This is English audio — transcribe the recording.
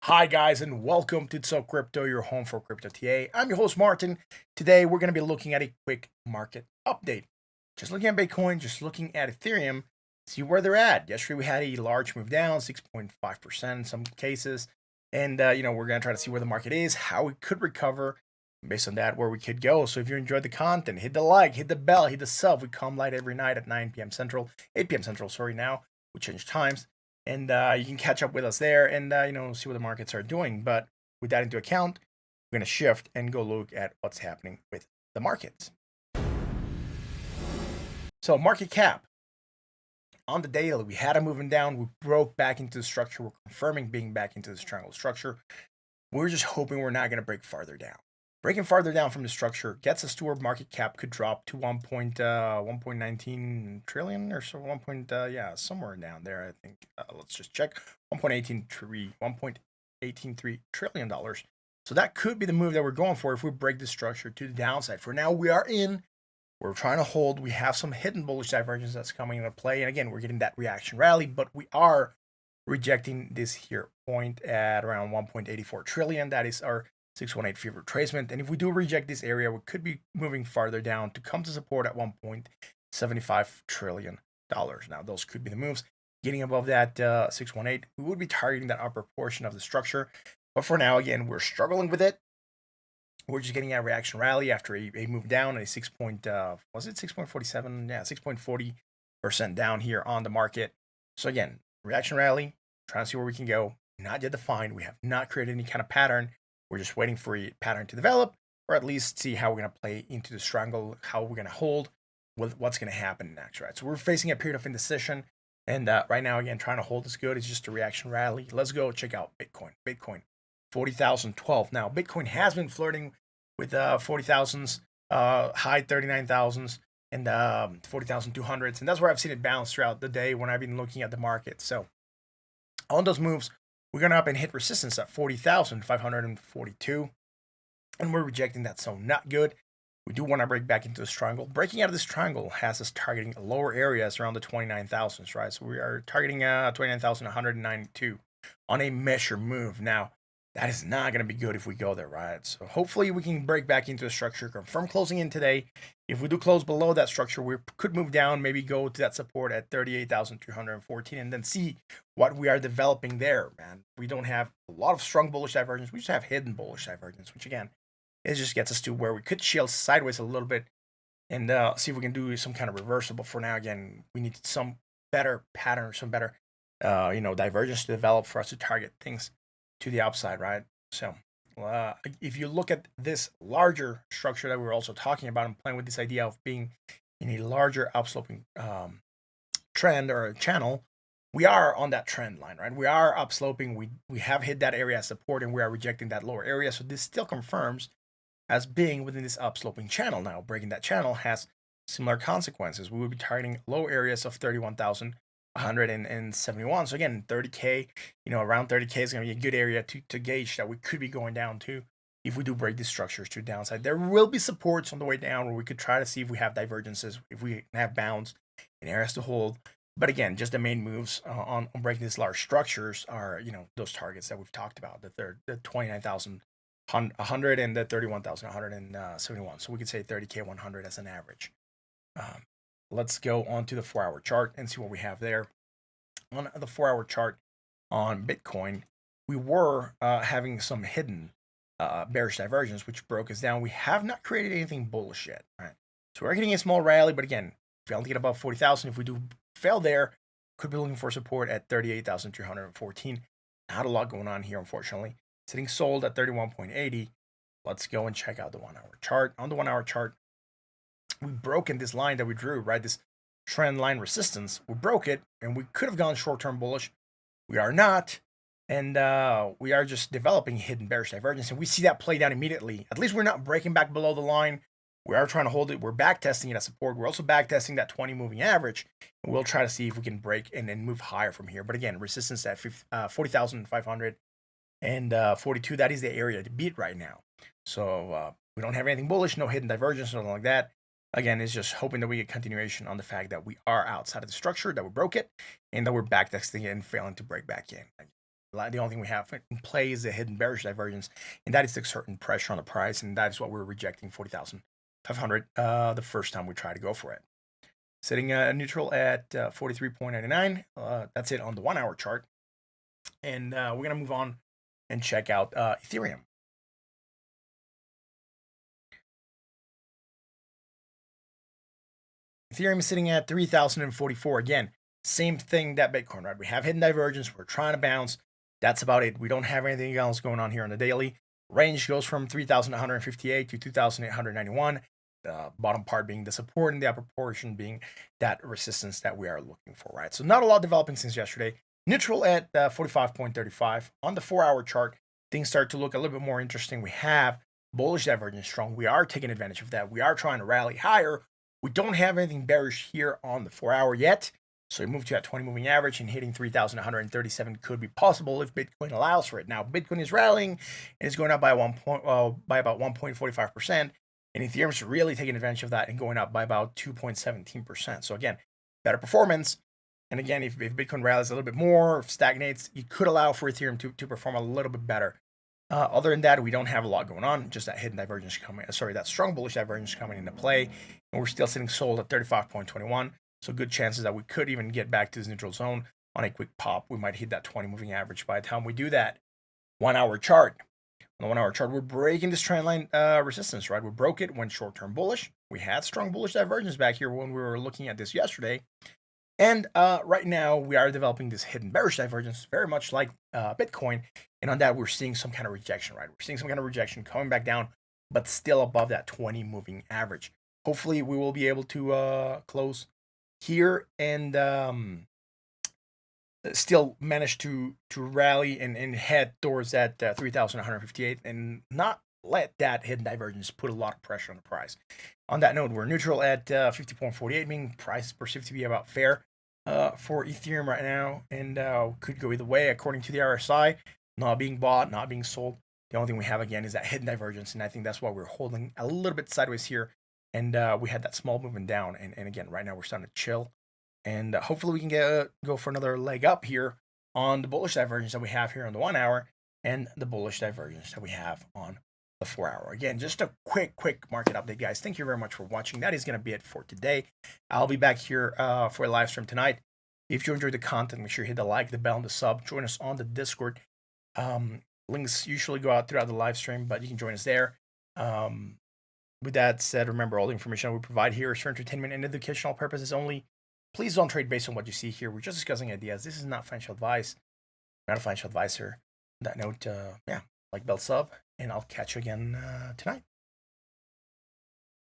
Hi guys and welcome to So Crypto, your home for crypto TA. I'm your host Martin. Today we're going to be looking at a quick market update. Just looking at Bitcoin, just looking at Ethereum, see where they're at. Yesterday we had a large move down, 6.5% in some cases. And we're going to try to see where the market is, how it could recover, based on that, where we could go. So if you enjoyed the content, hit the like, hit the bell, hit the sub. We come live every night at 9 p.m. Central, 8 p.m. Central, sorry, now. We changed times. And you can catch up with us there and see what the markets are doing. But with that into account, we're going to shift and go look at what's happening with the markets. So market cap on the daily, we had a moving down. We broke back into the structure. We're confirming being back into this triangle structure. We're just hoping we're not going to break farther down. Breaking farther down from the structure gets us to where market cap could drop to 1.19 trillion or so, somewhere down there. I think let's just check 1.183 trillion dollars. So that could be the move that we're going for if we break the structure to the downside. For now, we are in. We're trying to hold. We have some hidden bullish divergence that's coming into play, and again, we're getting that reaction rally, but we are rejecting this here point at around 1.84 trillion. That is our 618 fever retracement. And if we do reject this area, we could be moving farther down to come to support at $1.75 trillion. Now, those could be the moves. Getting above that 618, we would be targeting that upper portion of the structure. But for now, again, we're struggling with it. We're just getting a reaction rally after a move down, a 6.47? Yeah, 6.40% down here on the market. So again, reaction rally, trying to see where we can go. Not yet defined. We have not created any kind of pattern. We're just waiting for a pattern to develop, or at least see how we're going to play into the triangle, how we're going to hold, with what's going to happen next, right? So we're facing a period of indecision, and right now, again, trying to hold this good. It's just a reaction rally. Let's go check out Bitcoin. Bitcoin, 40,012. Now, Bitcoin has been flirting with 40,000s, high 39,000s, and 40,200s, and that's where I've seen it bounce throughout the day when I've been looking at the market. So on those moves, we're going to up and hit resistance at 40,542. And we're rejecting that, so not good. We do want to break back into this triangle. Breaking out of this triangle has us targeting lower areas around the 29,000s, right? So we are targeting 29,192 on a measure move. Now, that is not going to be good if we go there, right? So hopefully we can break back into a structure, confirm closing in today. If we do close below that structure, we could move down, maybe go to that support at 38,314 and then see what we are developing there, man. We don't have a lot of strong bullish divergence. We just have hidden bullish divergence, which again, it just gets us to where we could shield sideways a little bit and see if we can do some kind of reversal. But for now, again, we need some better pattern, some better, divergence to develop for us to target things to the upside, right? So if you look at this larger structure that we were also talking about, I'm playing with this idea of being in a larger upsloping trend or a channel. We are on that trend line, right? We are upsloping. We have hit that area as support, and we are rejecting that lower area. So this still confirms as being within this upsloping channel. Now, breaking that channel has similar consequences. We will be targeting low areas of 31,171. So again, 30K, around 30K is going to be a good area to gauge that we could be going down to if we do break these structures to the downside. There will be supports on the way down where we could try to see if we have divergences, if we have bounds and areas to hold. But again, just the main moves on breaking these large structures are, those targets that we've talked about, that they're the 29,100 and the 31,171. So we could say 30K 100 as an average. Let's go on to the 4-hour chart and see what we have there. On the 4-hour chart on Bitcoin, we were having some hidden bearish divergence, which broke us down. We have not created anything bullish yet. Right? So we're getting a small rally, but again, failing to get above 40,000. If we do fail there, could be looking for support at 38,314. Not a lot going on here, unfortunately. Sitting sold at 31.80. Let's go and check out the 1-hour chart. On the 1-hour chart, we've broken this line that we drew, right? This trend line resistance. We broke it, and we could have gone short-term bullish. We are not, and we are just developing hidden bearish divergence, and we see that play down immediately. At least we're not breaking back below the line. We are trying to hold it. We're back testing it as support. We're also back testing that 20 moving average, and we'll try to see if we can break and then move higher from here. But again, resistance at 40,500 and 42. That is the area to beat right now. So we don't have anything bullish, no hidden divergence, nothing like that. Again, it's just hoping that we get continuation on the fact that we are outside of the structure, that we broke it, and that we're back testing it and failing to break back in. The only thing we have in play is the hidden bearish divergence, and that is the certain pressure on the price, and that is what we're rejecting 40,500 the first time we try to go for it. Sitting neutral at 43.99. That's it on the 1 hour chart. And we're going to move on and check out Ethereum. Ethereum is sitting at 3,044. Again, same thing that Bitcoin, right? We have hidden divergence. We're trying to bounce. That's about it. We don't have anything else going on here on the daily. Range goes from 3,158 to 2,891. The bottom part being the support and the upper portion being that resistance that we are looking for, right? So not a lot developing since yesterday. Neutral at 45.35. On the 4 hour chart, things start to look a little bit more interesting. We have bullish divergence strong. We are taking advantage of that. We are trying to rally higher. We don't have anything bearish here on the 4 hour yet. So we move to that 20 moving average, and hitting 3,137 could be possible if Bitcoin allows for it. Now, Bitcoin is rallying and it's going up by by about 1.45%. And Ethereum is really taking advantage of that and going up by about 2.17%. So again, better performance. And again, if Bitcoin rallies a little bit more, if stagnates, you could allow for Ethereum to perform a little bit better. Other than that, we don't have a lot going on. Just that hidden divergence coming. That strong bullish divergence coming into play, and we're still sitting sold at 35.21. So good chances that we could even get back to this neutral zone on a quick pop. We might hit that 20 moving average by the time we do that. 1 hour chart. On the 1 hour chart, we're breaking this trend line resistance, right? We broke it, went short-term bullish. We had strong bullish divergence back here when we were looking at this yesterday. And right now, we are developing this hidden bearish divergence, very much like Bitcoin. And on that, we're seeing some kind of rejection, right? We're seeing some kind of rejection coming back down, but still above that 20 moving average. Hopefully, we will be able to close here and still manage to rally and head towards that 3,158 and not let that hidden divergence put a lot of pressure on the price. On that note, we're neutral at 50.48, meaning price is perceived to be about fair for Ethereum right now, and could go either way according to the RSI. Not being bought, not being sold. The only thing we have again is that hidden divergence, and I think that's why we're holding a little bit sideways here. And we had that small movement down, and again, right now we're starting to chill. And hopefully we can go for another leg up here on the bullish divergence that we have here on the 1 hour and the bullish divergence that we have on the 4 hour. Again, just a quick market update, guys. Thank you very much for watching. That is going to be it for today. I'll be back here for a live stream tonight. If you enjoyed the content, make sure you hit the like, the bell, and the sub. Join us on the Discord. Links usually go out throughout the live stream, but you can join us there. With that said, remember, all the information we provide here is for entertainment and educational purposes only. Please don't trade based on what you see here. We're just discussing ideas. This is not financial advice. I'm not a financial advisor. On that note, like, bell, sub, and I'll catch you again tonight.